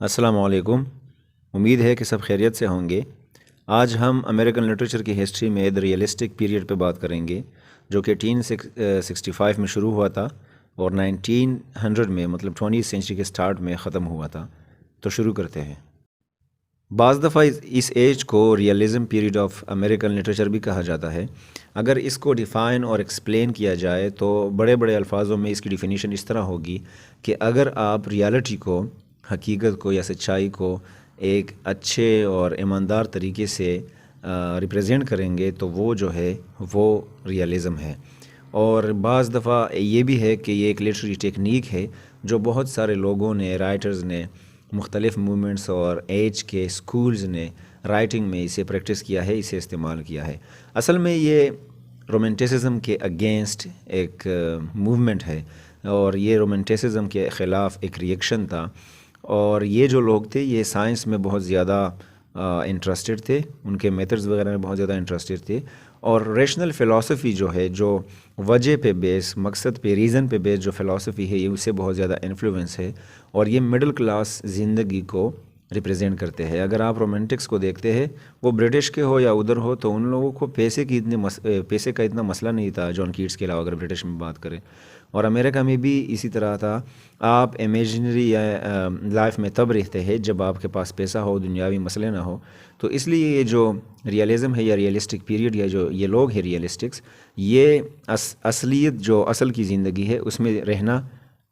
السلام علیکم۔ امید ہے کہ سب خیریت سے ہوں گے۔ آج ہم امریکن لٹریچر کی ہسٹری میں دا ریئلسٹک پیریڈ پہ بات کریں گے، جو کہ 1865 میں شروع ہوا تھا اور 1900 میں مطلب 20 سینچری کے سٹارٹ میں ختم ہوا تھا۔ تو شروع کرتے ہیں۔ بعض دفعہ اس ایج کو realism period of American literature بھی کہا جاتا ہے۔ اگر اس کو ڈیفائن اور ایکسپلین کیا جائے تو بڑے بڑے الفاظوں میں اس کی ڈیفینیشن اس طرح ہوگی کہ اگر آپ ریالٹی کو، حقیقت کو یا سچائی کو ایک اچھے اور ایماندار طریقے سے ریپریزنٹ کریں گے تو وہ جو ہے وہ ریئلزم ہے۔ اور بعض دفعہ یہ بھی ہے کہ یہ ایک لٹریری ٹیکنیک ہے جو بہت سارے لوگوں نے، رائٹرز نے، مختلف موومنٹس اور ایج کے سکولز نے رائٹنگ میں اسے پریکٹس کیا ہے، اسے استعمال کیا ہے۔ اصل میں یہ رومانٹسزم کے اگینسٹ ایک موومنٹ ہے اور یہ رومانٹسزم کے خلاف ایک ریئیکشن تھا، اور یہ جو لوگ تھے یہ سائنس میں بہت زیادہ انٹرسٹڈ تھے، ان کے میتھڈز وغیرہ میں بہت زیادہ انٹرسٹڈ تھے، اور ریشنل فلسفی جو ہے، جو وجہ پہ بیس، مقصد پہ، ریزن پہ بیس جو فلسفی ہے، یہ اس سے بہت زیادہ انفلوئنس ہے، اور یہ مڈل کلاس زندگی کو ریپریزنٹ کرتے ہیں۔ اگر آپ رومانٹکس کو دیکھتے ہیں، وہ برٹش کے ہو یا ادھر ہو، تو ان لوگوں کو پیسے کا اتنا مسئلہ نہیں تھا، جان کیٹس کے علاوہ اگر برٹش میں بات کریں، اور امریکہ میں بھی اسی طرح تھا۔ آپ امیجنری یا لائف میں تب رہتے ہیں جب آپ کے پاس پیسہ ہو، دنیاوی مسئلے نہ ہو۔ تو اس لیے یہ جو ریئلزم ہے یا ریئلسٹک پیریڈ یا جو یہ لوگ ہیں ریئلسٹکس، یہ اصلیت جو اصل کی زندگی ہے اس میں رہنا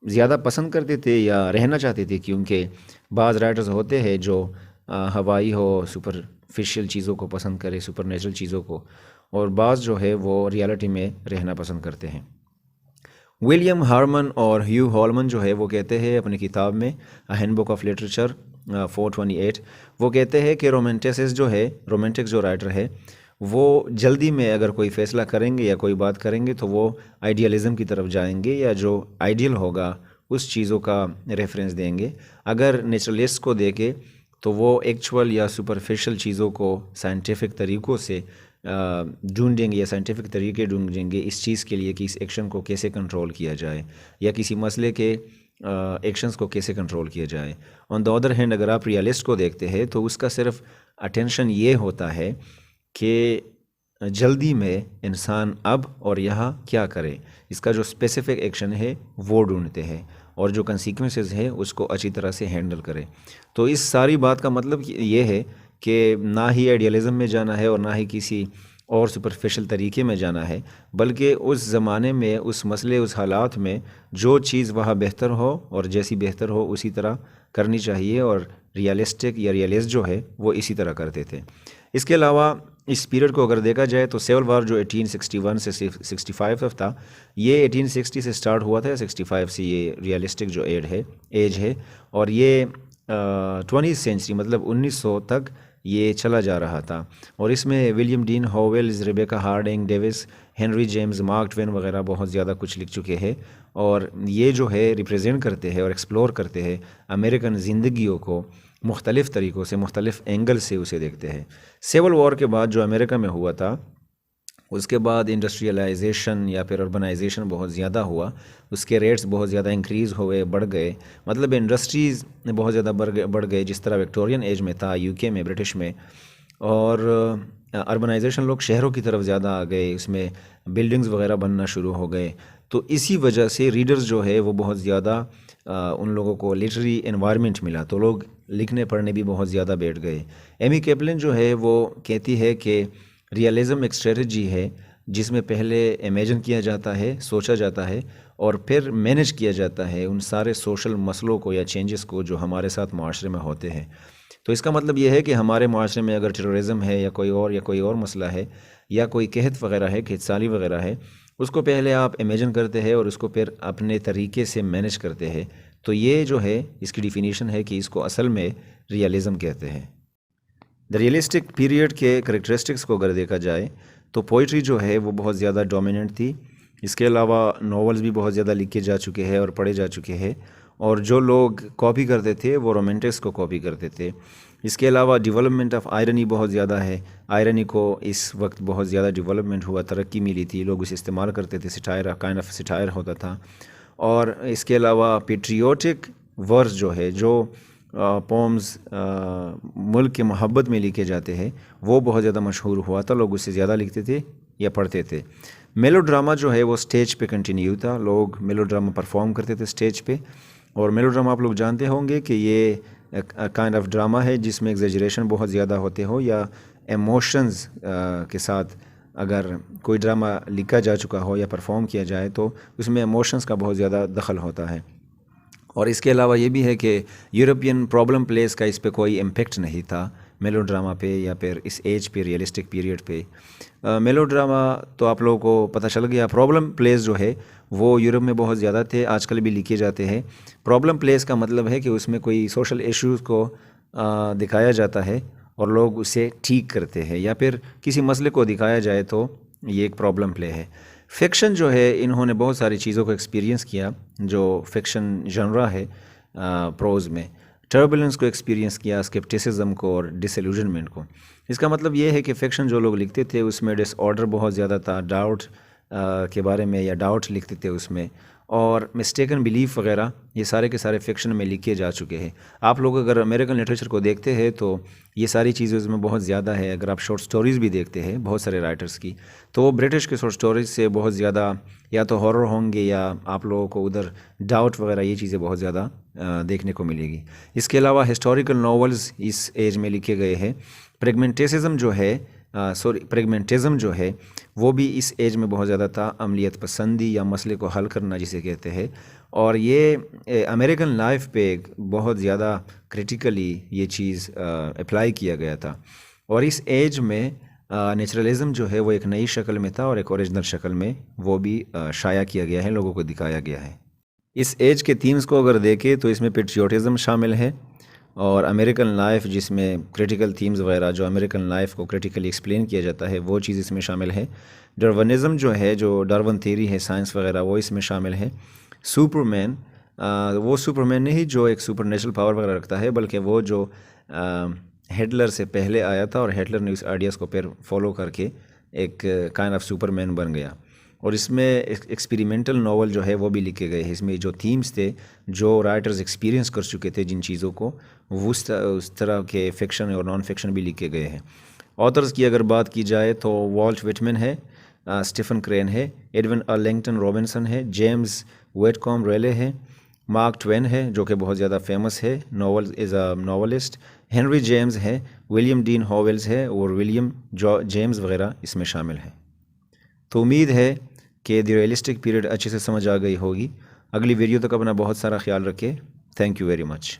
زیادہ پسند کرتے تھے یا رہنا چاہتے تھے، کیونکہ بعض رائٹرز ہوتے ہیں جو ہوائی ہو، سپرفیشل چیزوں کو پسند کرے، سپر نیچرل چیزوں کو، اور بعض جو ہے وہ ریالٹی میں رہنا پسند کرتے ہیں۔ ولیم ہارمن اور ہیو ہالمن جو ہے وہ کہتے ہیں اپنی کتاب میں ہینڈ بک آف لٹریچر 428، وہ کہتے ہیں کہ رومانٹسز جو ہے، رومانٹک جو رائٹر ہے، وہ جلدی میں اگر کوئی فیصلہ کریں گے یا کوئی بات کریں گے تو وہ آئیڈیالزم کی طرف جائیں گے، یا جو آئیڈیل ہوگا اس چیزوں کا ریفرنس دیں گے۔ اگر نیچرلسٹ کو دیکھے تو وہ ایکچول یا سپرفیشل چیزوں کو سائنٹیفک طریقوں سے ڈھونڈیں گے، یا سائنٹیفک طریقے ڈھونڈیں گے اس چیز کے لیے کہ اس ایکشن کو کیسے کنٹرول کیا جائے، یا کسی مسئلے کے ایکشنز کو کیسے کنٹرول کیا جائے۔ آن دا ادر ہینڈ اگر آپ ریالسٹ کو دیکھتے ہیں تو اس کا صرف اٹینشن یہ ہوتا ہے کہ جلدی میں انسان اب اور یہاں کیا کرے، اس کا جو اسپیسیفک ایکشن ہے وہ ڈھونڈتے ہیں، اور جو کنسیکوینسز ہے اس کو اچھی طرح سے ہینڈل کرے۔ تو اس ساری بات کا مطلب یہ ہے کہ نہ ہی آئیڈیالزم میں جانا ہے اور نہ ہی کسی اور سپرفیشل طریقے میں جانا ہے، بلکہ اس زمانے میں، اس مسئلے، اس حالات میں جو چیز وہاں بہتر ہو اور جیسی بہتر ہو اسی طرح کرنی چاہیے، اور ریئلسٹک یا ریئلسٹ جو ہے وہ اسی طرح کرتے تھے۔ اس کے علاوہ اس پیریڈ کو اگر دیکھا جائے تو سول وار جو 1861 سے 65 تک تھا، یہ 1860 سے سٹارٹ ہوا تھا، یا 65 سے یہ ریئلسٹک جو ایج ہے، اور یہ 20 سینچری مطلب 1900 تک یہ چلا جا رہا تھا، اور اس میں William Dean Howells, Rebecca Harding Davis, Henry James, Mark Twain وغیرہ بہت زیادہ کچھ لکھ چکے ہیں، اور یہ جو ہے ریپریزنٹ کرتے ہیں اور ایکسپلور کرتے ہیں امریکن زندگیوں کو مختلف طریقوں سے، مختلف اینگل سے اسے دیکھتے ہیں۔ سول وار کے بعد جو امریکہ میں ہوا تھا، اس کے بعد انڈسٹریلائزیشن یا پھر اربنائزیشن بہت زیادہ ہوا، اس کے ریٹس بہت زیادہ انکریز ہوئے، بڑھ گئے، مطلب انڈسٹریز بہت زیادہ بڑھ گئے، جس طرح وکٹورین ایج میں تھا یو کے میں، برٹش میں، اور اربنائزیشن، لوگ شہروں کی طرف زیادہ آ گئے، اس میں بلڈنگز وغیرہ بننا شروع ہو گئے، تو اسی وجہ سے ریڈرز جو ہے وہ بہت زیادہ ان لوگوں کو لٹری انوائرمنٹ ملا، تو لوگ لکھنے پڑھنے بھی بہت زیادہ بیٹھ گئے۔ ایمی کیپلن جو ہے وہ کہتی ہے کہ ریئلزم ایک اسٹریٹجی ہے جس میں پہلے امیجن کیا جاتا ہے، سوچا جاتا ہے، اور پھر مینج کیا جاتا ہے ان سارے سوشل مسئلوں کو یا چینجز کو جو ہمارے ساتھ معاشرے میں ہوتے ہیں۔ تو اس کا مطلب یہ ہے کہ ہمارے معاشرے میں اگر ٹیررزم ہے یا کوئی اور مسئلہ ہے، یا کوئی قحط وغیرہ ہے، قحط سالی وغیرہ ہے، اس کو پہلے آپ امیجن کرتے ہیں اور اس کو پھر اپنے طریقے سے مینج کرتے ہیں۔ تو یہ جو ہے اس کی ڈیفینیشن ہے کہ اس کو اصل میں ریئلزم کہتے ہیں۔ دا ریئلسٹک پیریڈ کے کریکٹرسٹکس کو اگر دیکھا جائے تو پوئٹری جو ہے وہ بہت زیادہ ڈومیننٹ تھی، اس کے علاوہ ناولز بھی بہت زیادہ لکھے جا چکے ہیں اور پڑھے جا چکے ہیں، اور جو لوگ کاپی کرتے تھے وہ رومانٹکس کو کاپی کرتے تھے۔ اس کے علاوہ ڈیولپمنٹ آف آئرنی بہت زیادہ ہے، آئرنی کو اس وقت بہت زیادہ ڈیولپمنٹ ہوا، ترقی ملی تھی، لوگ اسے استعمال کرتے تھے، سٹائر کائنڈ آف سٹائر ہوتا تھا۔ اور اس کے علاوہ پیٹریوٹک ورس جو ہے، جو پومز ملک کے محبت میں لکھے جاتے ہیں وہ بہت زیادہ مشہور ہوا تھا، لوگ اسے زیادہ لکھتے تھے یا پڑھتے تھے۔ میلو ڈرامہ جو ہے وہ سٹیج پہ کنٹینیو تھا، لوگ میلو ڈرامہ پرفارم کرتے تھے سٹیج پہ، اور میلو ڈرامہ آپ لوگ جانتے ہوں گے کہ یہ کائنڈ آف ڈرامہ ہے جس میں ایگزیجریشن بہت زیادہ ہوتے ہو، یا ایموشنز کے ساتھ اگر کوئی ڈرامہ لکھا جا چکا ہو یا پرفارم کیا جائے تو اس میں ایموشنز کا بہت زیادہ دخل ہوتا ہے۔ اور اس کے علاوہ یہ بھی ہے کہ یورپین پرابلم پلیس کا اس پہ کوئی امپیکٹ نہیں تھا میلو ڈرامہ پہ یا پھر اس ایج پہ، ریئلسٹک پیریڈ پہ۔ میلو ڈرامہ تو آپ لوگوں کو پتہ چل گیا، پرابلم پلیس جو ہے وہ یورپ میں بہت زیادہ تھے، آج کل بھی لکھے جاتے ہیں۔ پرابلم پلیس کا مطلب ہے کہ اس میں کوئی سوشل ایشوز کو دکھایا جاتا ہے اور لوگ اسے ٹھیک کرتے ہیں، یا پھر کسی مسئلے کو دکھایا جائے تو یہ ایک پرابلم پلے ہے۔ فکشن جو ہے انہوں نے بہت ساری چیزوں کو ایکسپیرینس کیا، جو فکشن جنرا ہے پروز میں، ٹربولنس کو ایکسپیرینس کیا، اسکیپٹیسزم کو اور ڈس ایلوژنمنٹ کو۔ اس کا مطلب یہ ہے کہ فکشن جو لوگ لکھتے تھے اس میں ڈس آرڈر بہت زیادہ تھا، ڈاؤٹ کے بارے میں یا ڈاؤٹ لکھتے تھے اس میں، اور مسٹیکن بلیف وغیرہ یہ سارے کے سارے فکشن میں لکھے جا چکے ہیں۔ آپ لوگ اگر امریکن لٹریچر کو دیکھتے ہیں تو یہ ساری چیزیں اس میں بہت زیادہ ہے۔ اگر آپ شارٹ سٹوریز بھی دیکھتے ہیں بہت سارے رائٹرز کی، تو وہ برٹش کے شارٹ سٹوریز سے بہت زیادہ یا تو ہارر ہوں گے، یا آپ لوگوں کو ادھر ڈاؤٹ وغیرہ یہ چیزیں بہت زیادہ دیکھنے کو ملے گی۔ اس کے علاوہ ہسٹوریکل ناولز اس ایج میں لکھے گئے ہیں۔ پریگمنٹیسزم جو ہے وہ بھی اس ایج میں بہت زیادہ تھا، عملیت پسندی یا مسئلے کو حل کرنا جسے کہتے ہیں، اور یہ امریکن لائف پہ بہت زیادہ کرٹیکلی یہ چیز اپلائی کیا گیا تھا۔ اور اس ایج میں نیچرلزم جو ہے وہ ایک نئی شکل میں تھا، اور ایک اوریجنل شکل میں وہ بھی شائع کیا گیا ہے، لوگوں کو دکھایا گیا ہے۔ اس ایج کے تھیمز کو اگر دیکھیں تو اس میں پیٹریوٹزم شامل ہے، اور امریکن لائف جس میں کریٹیکل تھیمز وغیرہ جو امریکن لائف کو کریٹیکلی ایکسپلین کیا جاتا ہے وہ چیز اس میں شامل ہے۔ ڈارونزم جو ہے، جو ڈارون تھیوری ہے سائنس وغیرہ، وہ اس میں شامل ہے۔ سپرمین، وہ سپرمین نہیں جو ایک سپر نیچرل پاور وغیرہ رکھتا ہے، بلکہ وہ جو ہٹلر سے پہلے آیا تھا اور ہٹلر نے اس آئیڈیاز کو پھر فالو کر کے ایک کائنڈ آف سپرمین بن گیا۔ اور اس میں ایکسپیریمنٹل ناول جو ہے وہ بھی لکھے گئے ہیں۔ اس میں جو تھیمز تھے، جو رائٹرز ایکسپیرینس کر چکے تھے جن چیزوں کو، وہ اس طرح کے فکشن اور نان فکشن بھی لکھے گئے ہیں۔ آتھرز کی اگر بات کی جائے تو والٹ وٹمن ہے، اسٹیفن کرین ہے، ایڈون ارلنگٹن رابنسن ہے، جیمز ویٹکوم ریلے ہے، مارک ٹوین ہے جو کہ بہت زیادہ فیمس ہے، as a novelist, Henry James ہے، ولیم ڈین ہاویلز ہے، اور ولیم جیمز وغیرہ اس میں شامل ہیں۔ تو امید ہے کہ دی ریئلسٹک پیریڈ اچھے سے سمجھ آ گئی ہوگی۔ اگلی ویڈیو تک اپنا بہت سارا خیال رکھے۔ Thank you very much.